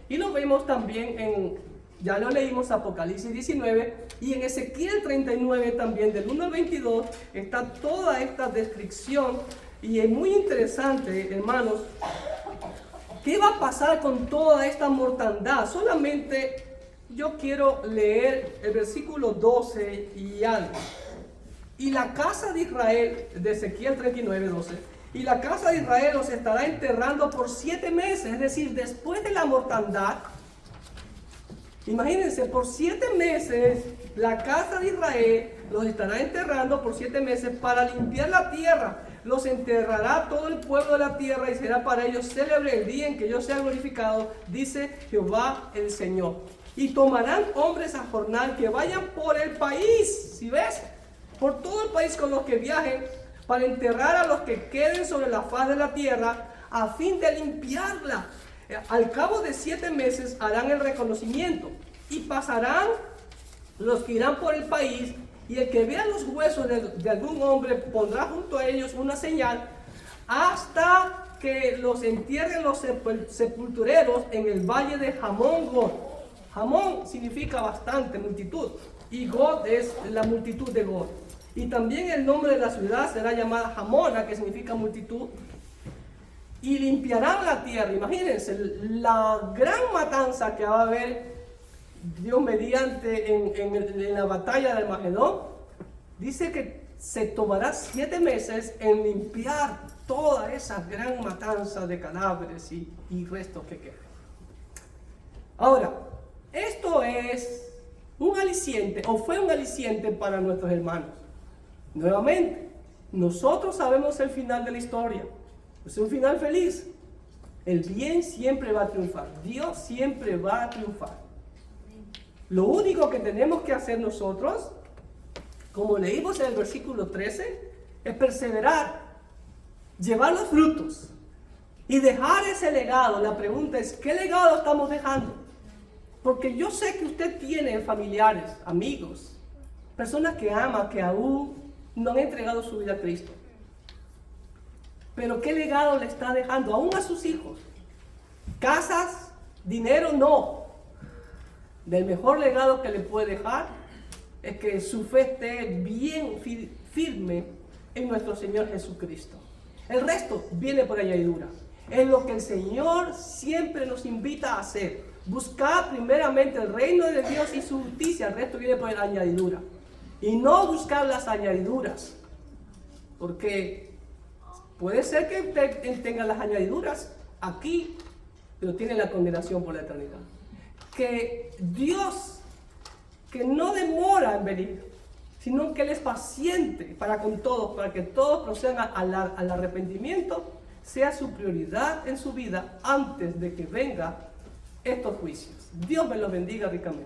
Y lo vemos también ya lo leímos, Apocalipsis 19, y en Ezequiel 39 también, del 1 al 22, está toda esta descripción, y es muy interesante, hermanos, ¿qué va a pasar con toda esta mortandad? Solamente yo quiero leer el versículo 12 y algo. Y la casa de Israel, de Ezequiel 39, 12, y la casa de Israel los estará enterrando por 7 meses, es decir, después de la mortandad. Imagínense, por 7 meses la casa de Israel los estará enterrando por 7 meses para limpiar la tierra. Los enterrará todo el pueblo de la tierra y será para ellos célebre el día en que yo sea glorificado, dice Jehová el Señor. Y tomarán hombres a jornal que vayan por el país, ¿sí ves? Por todo el país con los que viajen, para enterrar a los que queden sobre la faz de la tierra, a fin de limpiarla. Al cabo de 7 meses harán el reconocimiento y pasarán los que irán por el país, y el que vea los huesos de algún hombre pondrá junto a ellos una señal hasta que los entierren los sepultureros en el valle de Hamón-Gog. Hamón significa bastante, multitud, y Gog es la multitud de Gog. Y también el nombre de la ciudad será llamada Hamona, que significa multitud. Y limpiarán la tierra. Imagínense la gran matanza que va a haber, Dios mediante, en la batalla de Armagedón. Dice que se tomará 7 meses en limpiar toda esa gran matanza de cadáveres y restos que queden. Ahora, esto es un aliciente, o fue un aliciente para nuestros hermanos. Nuevamente, nosotros sabemos el final de la historia. Es un final feliz. El bien siempre va a triunfar. Dios siempre va a triunfar. Lo único que tenemos que hacer nosotros, como leímos en el versículo 13, es perseverar, llevar los frutos y dejar ese legado. La pregunta es, ¿qué legado estamos dejando? Porque yo sé que usted tiene familiares, amigos, personas que ama, que aún no han entregado su vida a Cristo. Pero ¿qué legado le está dejando aún a sus hijos? Casas, dinero, no. Del mejor legado que le puede dejar es que su fe esté bien firme en nuestro Señor Jesucristo. El resto viene por añadidura. Es lo que el Señor siempre nos invita a hacer. Buscar primeramente el reino de Dios y su justicia. El resto viene por añadidura. Y no buscar las añadiduras. Porque puede ser que usted tenga las añadiduras aquí, pero tiene la condenación por la eternidad. Que Dios, que no demora en venir, sino que Él es paciente para con todos, para que todos procedan al arrepentimiento, sea su prioridad en su vida antes de que vengan estos juicios. Dios me los bendiga ricamente.